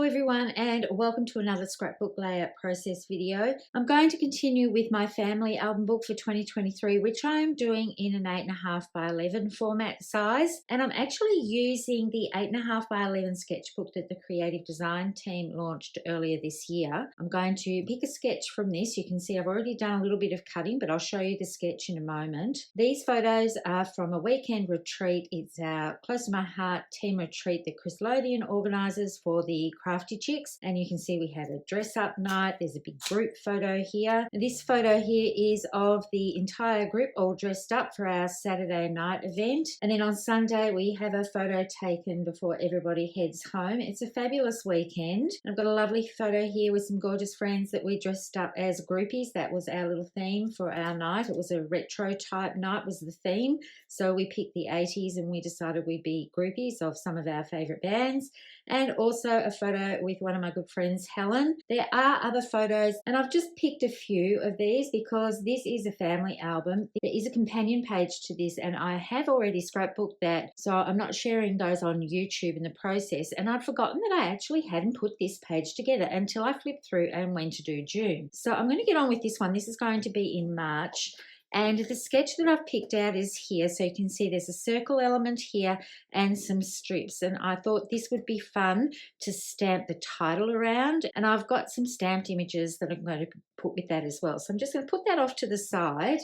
everyone, and welcome to another scrapbook layout process video. I'm going to continue with my family album book for 2023, which I am doing in an 8.5 by 11 format size, and I'm actually using the 8.5 by 11 sketchbook that the creative design team launched earlier this year. I'm going to pick a sketch from this. You can see I've already done a little bit of cutting, but I'll show you the sketch in a moment. These photos are from a weekend retreat. It's our Close to My Heart team retreat that Chris Lothian organises for the Crafty Chicks, and you can see we had a dress up night. There's a big group photo here. This photo here is of the entire group all dressed up for our Saturday night event, and then on Sunday we have a photo taken before everybody heads home. It's a fabulous weekend. I've got a lovely photo here with some gorgeous friends that we dressed up as groupies. That was our little theme for our night. It was a retro type night was the theme, so we picked the 80s and we decided we'd be groupies of some of our favourite bands. And also a photo with one of my good friends, Helen. There are other photos, and I've just picked a few of these because this is a family album. There is a companion page to this, and I have already scrapbooked that, so I'm not sharing those on YouTube in the process. And I'd forgotten that I actually hadn't put this page together until I flipped through and went to do June. So I'm going to get on with this one. This is going to be in March. And the sketch that I've picked out is here. So you can see there's a circle element here and some strips. And I thought this would be fun to stamp the title around. And I've got some stamped images that I'm going to put with that as well. So I'm just going to put that off to the side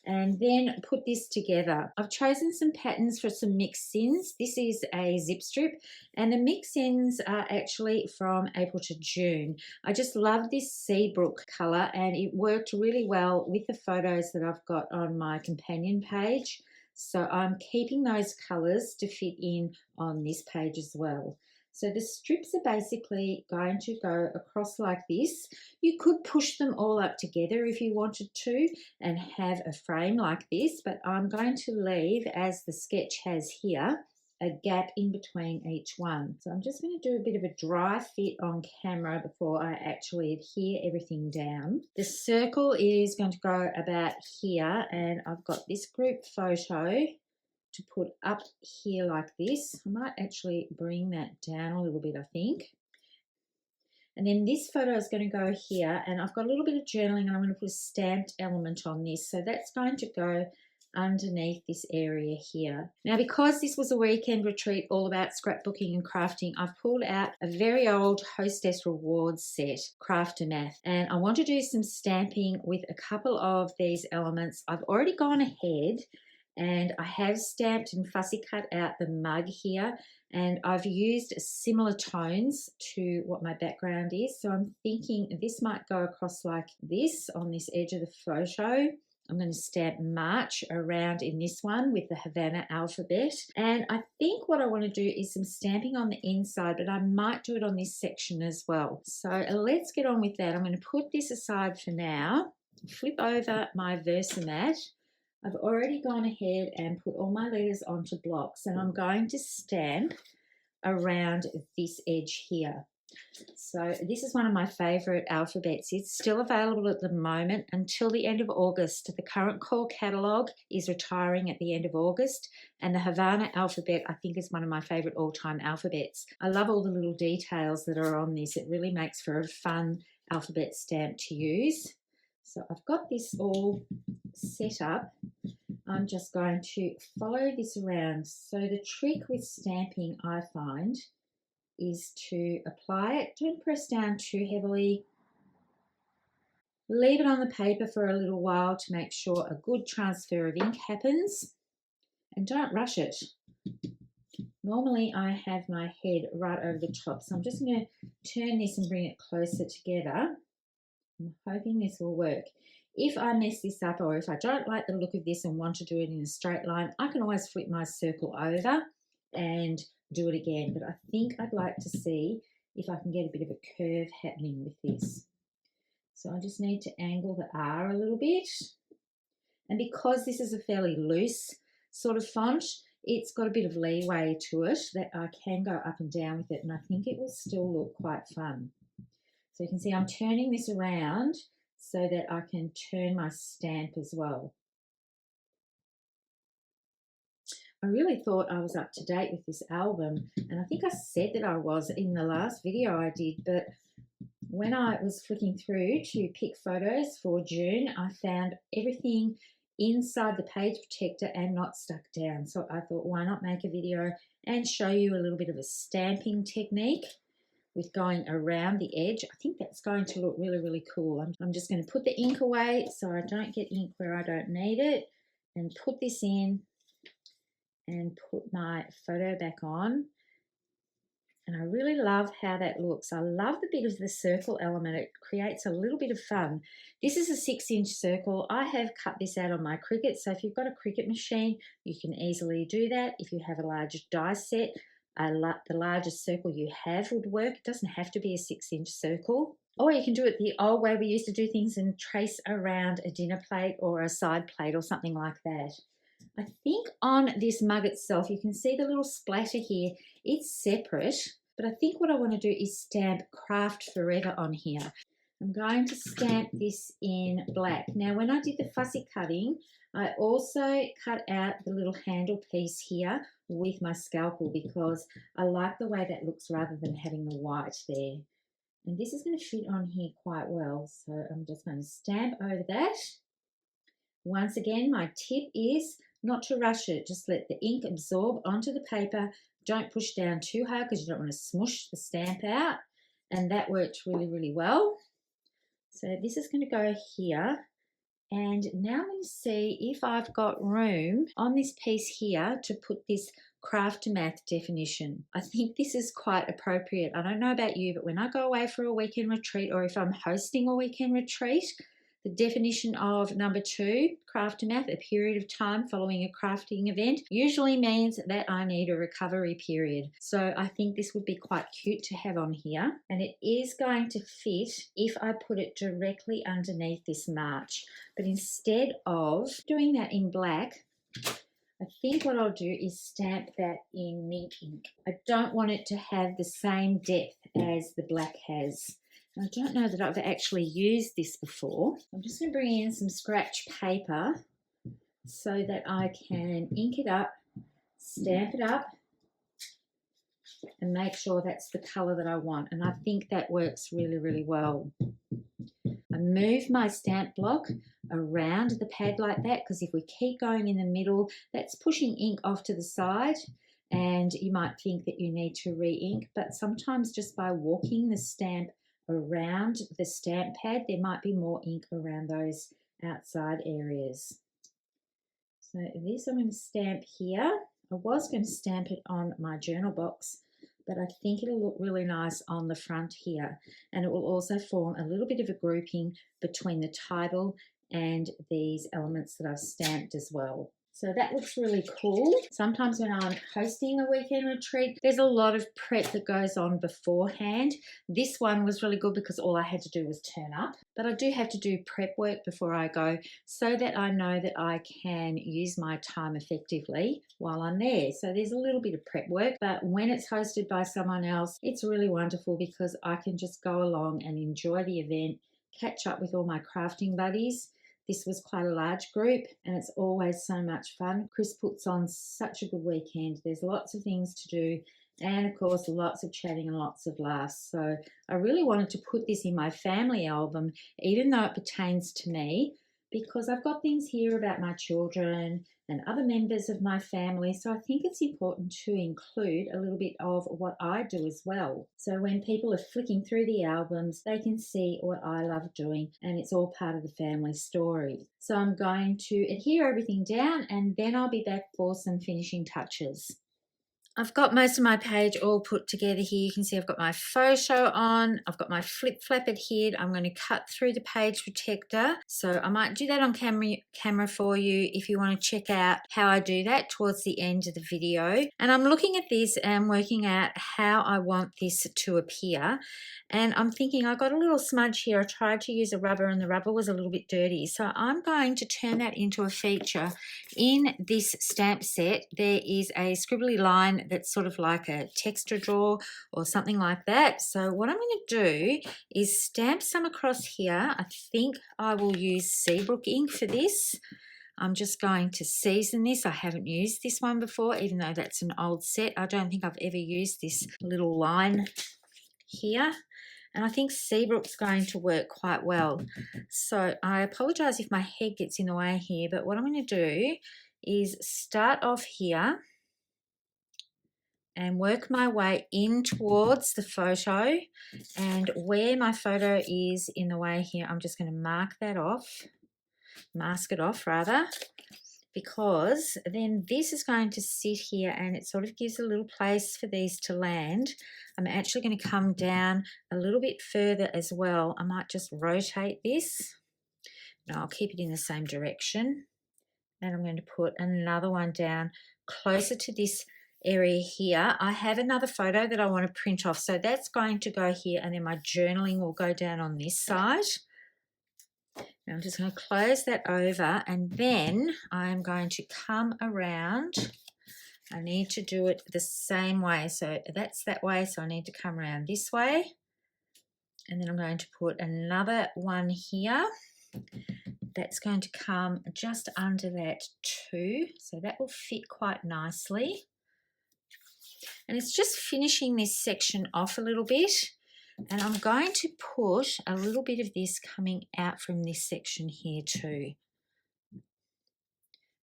and then put this together. I've chosen some patterns for some mix-ins. This is a zip strip, and the mix-ins are actually from April to June. I just love this Seabrook colour, and it worked really well with the photos that I've got on my companion page. So I'm keeping those colours to fit in on this page as well. So the strips are basically going to go across like this. You could push them all up together if you wanted to and have a frame like this, but I'm going to leave, as the sketch has here, a gap in between each one. So I'm just going to do a bit of a dry fit on camera before I actually adhere everything down. The circle is going to go about here, and I've got this group photo to put up here like this. I might actually bring that down a little bit, I think. And then this photo is going to go here, and I've got a little bit of journaling, and I'm going to put a stamped element on this. So that's going to go underneath this area here. Now, because this was a weekend retreat all about scrapbooking and crafting, I've pulled out a very old Hostess Rewards set, Craft-A-Math, and I want to do some stamping with a couple of these elements. I've already gone ahead and I have stamped and fussy cut out the mug here, and I've used similar tones to what my background is. So I'm thinking this might go across like this on this edge of the photo. I'm going to stamp March around in this one with the Havana alphabet. And I think what I want to do is some stamping on the inside, but I might do it on this section as well. So let's get on with that. I'm going to put this aside for now, flip over my Versamat. I've already gone ahead and put all my letters onto blocks, and I'm going to stamp around this edge here. So this is one of my favourite alphabets. It's still available at the moment until the end of August. The current core catalogue is retiring at the end of August, and the Havana alphabet I think is one of my favourite all-time alphabets. I love all the little details that are on this. It really makes for a fun alphabet stamp to use. So I've got this all set up. I'm just going to follow this around. So the trick with stamping, I find, is to apply it. Don't press down too heavily. Leave it on the paper for a little while to make sure a good transfer of ink happens, and don't rush it. Normally I have my head right over the top, so I'm just going to turn this and bring it closer together. I'm hoping this will work. If I mess this up, or if I don't like the look of this and want to do it in a straight line, I can always flip my circle over and do it again. But I think I'd like to see if I can get a bit of a curve happening with this. So I just need to angle the R a little bit. And because this is a fairly loose sort of font, it's got a bit of leeway to it that I can go up and down with it, and I think it will still look quite fun. So you can see I'm turning this around so that I can turn my stamp as well. I really thought I was up to date with this album, and I think I said that I was in the last video I did, but when I was flicking through to pick photos for June, I found everything inside the page protector and not stuck down. So I thought, why not make a video and show you a little bit of a stamping technique with going around the edge. I think that's going to look really, really cool. I'm just going to put the ink away so I don't get ink where I don't need it, and put this in and put my photo back on. And I really love how that looks. I love the bit of the circle element. It creates a little bit of fun. This is a 6-inch circle. I have cut this out on my Cricut, so if you've got a Cricut machine, you can easily do that. If you have a large die set, the largest circle you have would work. It doesn't have to be a 6-inch circle. Or you can do it the old way we used to do things and trace around a dinner plate or a side plate or something like that. I think on this mug itself, you can see the little splatter here. It's separate, but I think what I want to do is stamp Craft Forever on here. I'm going to stamp this in black. Now, when I did the fussy cutting, I also cut out the little handle piece here with my scalpel because I like the way that looks rather than having the white there. And this is going to fit on here quite well, so I'm just going to stamp over that. Once again, my tip is not to rush it. Just let the ink absorb onto the paper. Don't push down too hard because you don't want to smush the stamp out. And that worked really, really well. So this is going to go here. And now I'm going to see if I've got room on this piece here to put this craft to math definition. I think this is quite appropriate. I don't know about you, but when I go away for a weekend retreat, or if I'm hosting a weekend retreat, the definition of number 2, craft to math, a period of time following a crafting event, usually means that I need a recovery period. So I think this would be quite cute to have on here. And it is going to fit if I put it directly underneath this march. But instead of doing that in black, I think what I'll do is stamp that in mint ink. I don't want it to have the same depth as the black has. I don't know that I've actually used this before. I'm just going to bring in some scratch paper so that I can ink it up, stamp it up, and make sure that's the colour that I want. And I think that works really, really well. I move my stamp block around the pad like that because if we keep going in the middle, that's pushing ink off to the side. And you might think that you need to re-ink, but sometimes just by walking the stamp around the stamp pad, there might be more ink around those outside areas. So this I'm going to stamp here. I was going to stamp it on my journal box, but I think it'll look really nice on the front here, and it will also form a little bit of a grouping between the title and these elements that I've stamped as well. So that looks really cool. Sometimes when I'm hosting a weekend retreat, there's a lot of prep that goes on beforehand. This one was really good because all I had to do was turn up. But I do have to do prep work before I go so that I know that I can use my time effectively while I'm there. So there's a little bit of prep work, but when it's hosted by someone else, it's really wonderful because I can just go along and enjoy the event, catch up with all my crafting buddies. This was quite a large group and it's always so much fun. Chris puts on such a good weekend. There's lots of things to do and of course lots of chatting and lots of laughs. So I really wanted to put this in my family album even though it pertains to me because I've got things here about my children and other members of my family. So I think it's important to include a little bit of what I do as well. So when people are flicking through the albums, they can see what I love doing and it's all part of the family story. So I'm going to adhere everything down and then I'll be back for some finishing touches. I've got most of my page all put together here. You can see I've got my photo on. I've got my flip flap adhered. I'm going to cut through the page protector. So I might do that on camera for you if you want to check out how I do that towards the end of the video. And I'm looking at this and working out how I want this to appear. And I'm thinking I got a little smudge here. I tried to use a rubber and the rubber was a little bit dirty. So I'm going to turn that into a feature. In this stamp set, there is a scribbly line that's sort of like a texture drawer or something like that. So what I'm going to do is stamp some across here. I think I will use Seabrook ink for this. I'm just going to season this. I haven't used this one before, even though that's an old set. I don't think I've ever used this little line here. And I think Seabrook's going to work quite well. So I apologise if my head gets in the way here, but what I'm going to do is start off here and work my way in towards the photo, and where my photo is in the way here, I'm just going to mark that off, mask it off rather, because then this is going to sit here and it sort of gives a little place for these to land. I'm actually going to come down a little bit further as well. I might just rotate this. No, I'll keep it in the same direction. And I'm going to put another one down closer to this area here. I have another photo that I want to print off, so that's going to go here, and then my journaling will go down on this side. Now I'm just going to close that over, and then I'm going to come around. I need to do it the same way, so that's that way, so I need to come around this way, and then I'm going to put another one here. That's going to come just under that too, so that will fit quite nicely. And it's just finishing this section off a little bit, and I'm going to put a little bit of this coming out from this section here too.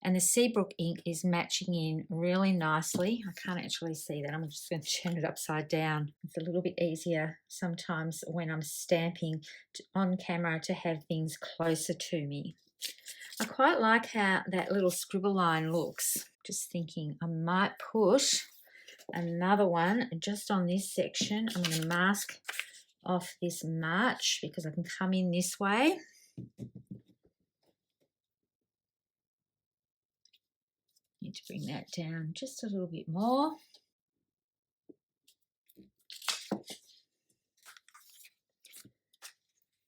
And the Seabrook ink is matching in really nicely. I can't actually see that. I'm just going to turn it upside down. It's a little bit easier sometimes when I'm stamping on camera to have things closer to me. I quite like how that little scribble line looks. Just thinking I might put another one just on this section. I'm going to mask off this march because I can come in this way. Need to bring that down just a little bit more.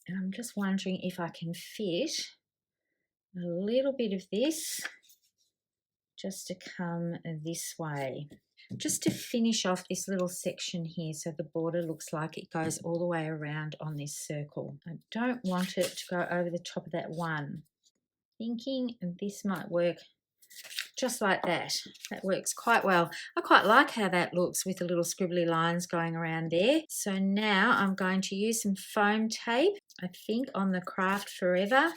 And I'm just wondering if I can fit a little bit of this just to come this way. Just to finish off this little section here so the border looks like it goes all the way around on this circle. I don't want it to go over the top of that one. Thinking this might work just like that. That works quite well. I quite like how that looks with the little scribbly lines going around there. So now I'm going to use some foam tape, I think on the Craft Forever.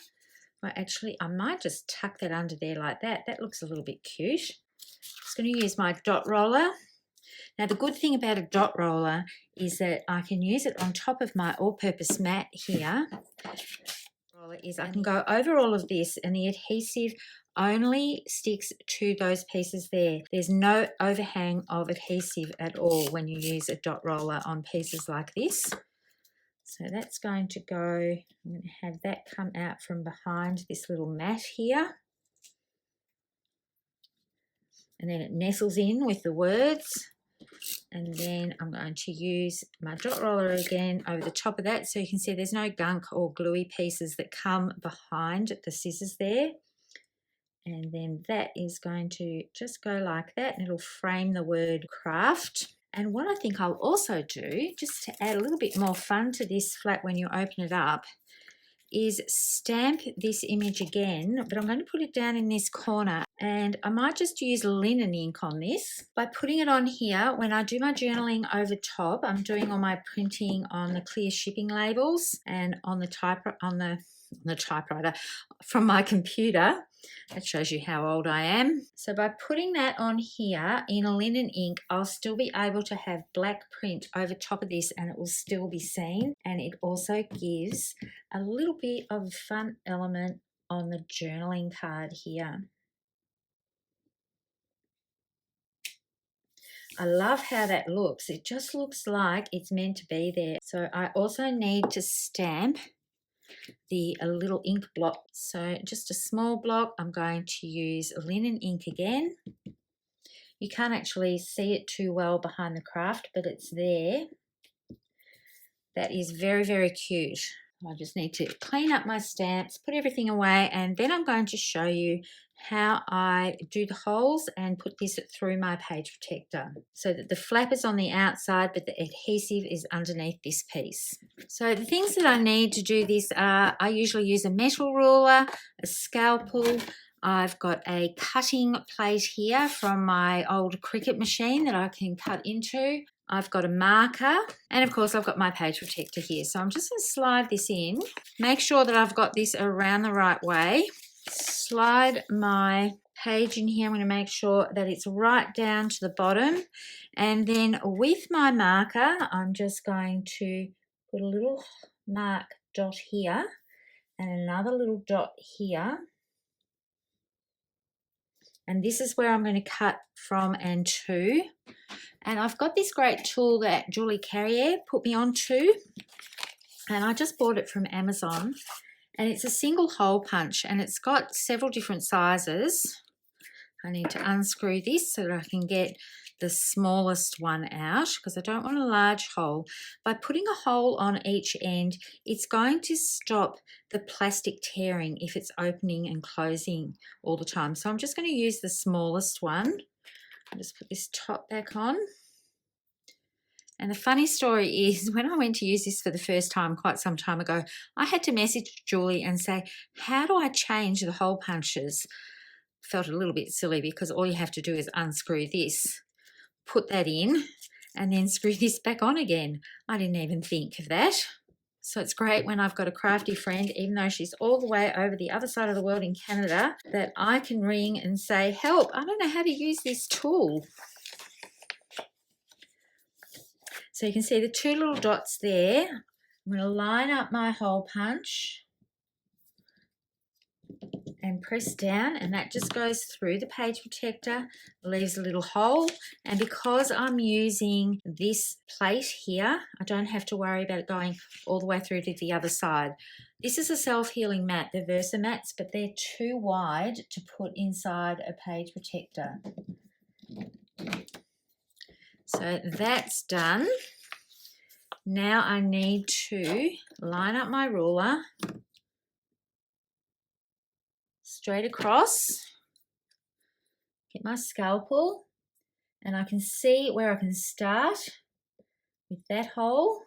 Well, actually, I might just tuck that under there like that. That looks a little bit cute. Just going to use my dot roller. Now, the good thing about a dot roller is that I can use it on top of my all-purpose mat here. Is I can go over all of this, and the adhesive only sticks to those pieces there. There's no overhang of adhesive at all when you use a dot roller on pieces like this. So that's going to go, I'm going to have that come out from behind this little mat here. And then it nestles in with the words. And then I'm going to use my dot roller again over the top of that, so you can see there's no gunk or gluey pieces that come behind the scissors there. And then that is going to just go like that, and it'll frame the word craft. And what I think I'll also do, just to add a little bit more fun to this flat when you open it up, is stamp this image again, but I'm going to put it down in this corner, and I might just use linen ink on this. By putting it on here, when I do my journaling over top, I'm doing all my printing on the clear shipping labels and on the typewriter from my computer. That shows you how old I am. So by putting that on here in a linen ink, I'll still be able to have black print over top of this, and it will still be seen. And it also gives a little bit of fun element on the journaling card here. I love how that looks. It just looks like it's meant to be there. So I also need to stamp a little ink block. So just a small block. I'm going to use linen ink again. You can't actually see it too well behind the craft, but it's there. That is very, very cute. I just need to clean up my stamps, put everything away, and then I'm going to show you how I do the holes and put this through my page protector so that the flap is on the outside but the adhesive is underneath this piece. So the things that I need to do this are, I usually use a metal ruler, a scalpel, I've got a cutting plate here from my old Cricut machine that I can cut into. I've got a marker, and of course I've got my page protector here. So I'm just going to slide this in. Make sure that I've got this around the right way. Slide my page in here. I'm going to make sure that it's right down to the bottom. And then with my marker, I'm just going to put a little mark dot here and another little dot here. And this is where I'm going to cut from and to. And I've got this great tool that Julie Carrier put me onto. And I just bought it from Amazon. And it's a single hole punch. And it's got several different sizes. I need to unscrew this so that I can get the smallest one out because I don't want a large hole. By putting a hole on each end, it's going to stop the plastic tearing if it's opening and closing all the time. So I'm just going to use the smallest one. I'll just put this top back on. And the funny story is when I went to use this for the first time quite some time ago, I had to message Julie and say, how do I change the hole punches? Felt a little bit silly because all you have to do is unscrew this, put that in, and then screw this back on again. I didn't even think of that. So it's great when I've got a crafty friend, even though she's all the way over the other side of the world in Canada, that I can ring and say, help, I don't know how to use this tool. So you can see the two little dots there. I'm going to line up my hole punch and press down, and that just goes through the page protector, leaves a little hole. And because I'm using this plate here, I don't have to worry about it going all the way through to the other side. This is a self-healing mat. They're Versa mats, but they're too wide to put inside a page protector. So that's done. Now I need to line up my ruler straight across, get my scalpel, and I can see where I can start with that hole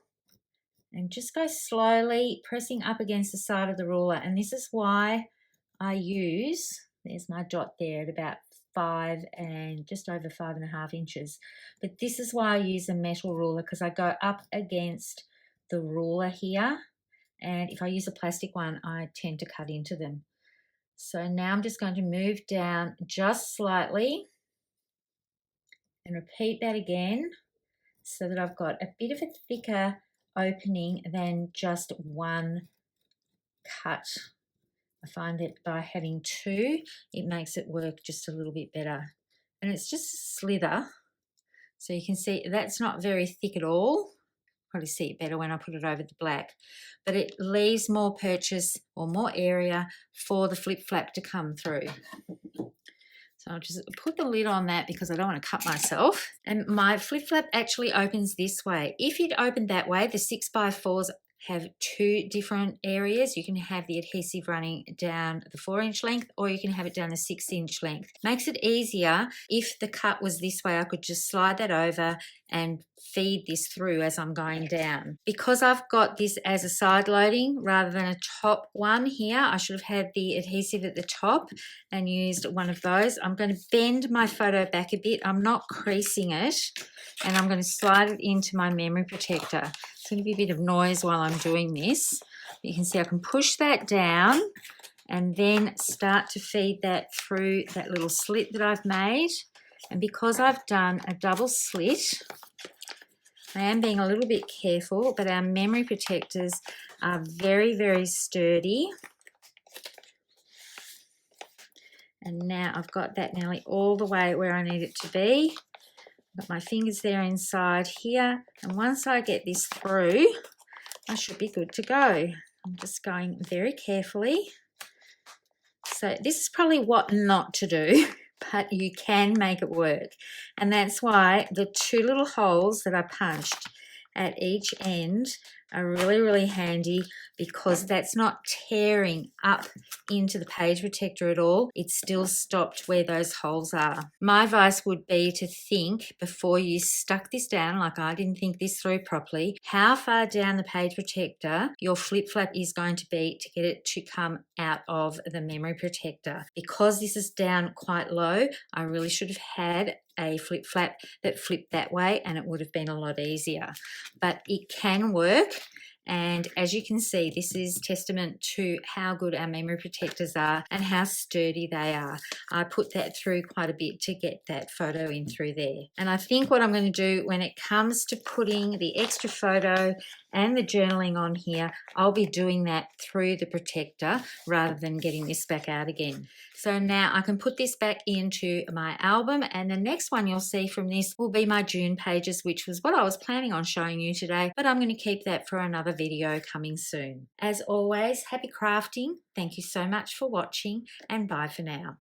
and just go slowly pressing up against the side of the ruler. And this is why I use, there's my dot there at about 5 and just over 5.5 inches. But this is why I use a metal ruler, because I go up against the ruler here, and if I use a plastic one, I tend to cut into them. So now I'm just going to move down just slightly and repeat that again so that I've got a bit of a thicker opening than just one cut. I find that by having two, it makes it work just a little bit better. And it's just a slither. So you can see that's not very thick at all. Probably see it better when I put it over the black, but it leaves more purchase or more area for the flip flap to come through. So I'll just put the lid on that because I don't want to cut myself. And my flip flap actually opens this way. If you'd opened that way, the 6x4s have two different areas. You can have the adhesive running down the 4-inch length, or you can have it down the 6-inch length. Makes it easier. If the cut was this way, I could just slide that over and feed this through as I'm going down. Because I've got this as a side loading rather than a top one here, I should have had the adhesive at the top and used one of those. I'm going to bend my photo back a bit. I'm not creasing it, and I'm going to slide it into my memory protector. It's going to be a bit of noise while I'm doing this. You can see I can push that down and then start to feed that through that little slit that I've made. And because I've done a double slit, I am being a little bit careful, but our memory protectors are very, very sturdy. And now I've got that nearly all the way where I need it to be. Got my fingers there inside here, and once I get this through, I should be good to go. I'm just going very carefully. So this is probably what not to do, but you can make it work. And that's why the two little holes that I punched at each end are really, really handy because that's not tearing up into the page protector at all. It's still stopped where those holes are. My advice would be to think before you stuck this down, like I didn't think this through properly, how far down the page protector your flip flap is going to be to get it to come out of the memory protector. Because this is down quite low, I really should have had a flip flap that flipped that way, and it would have been a lot easier. But it can work. And as you can see, this is testament to how good our memory protectors are and how sturdy they are. I put that through quite a bit to get that photo in through there. And I think what I'm going to do when it comes to putting the extra photo and the journaling on here, I'll be doing that through the protector rather than getting this back out again. So now I can put this back into my album, and the next one you'll see from this will be my June pages, which was what I was planning on showing you today, but I'm going to keep that for another video coming soon. As always, happy crafting. Thank you so much for watching, and bye for now.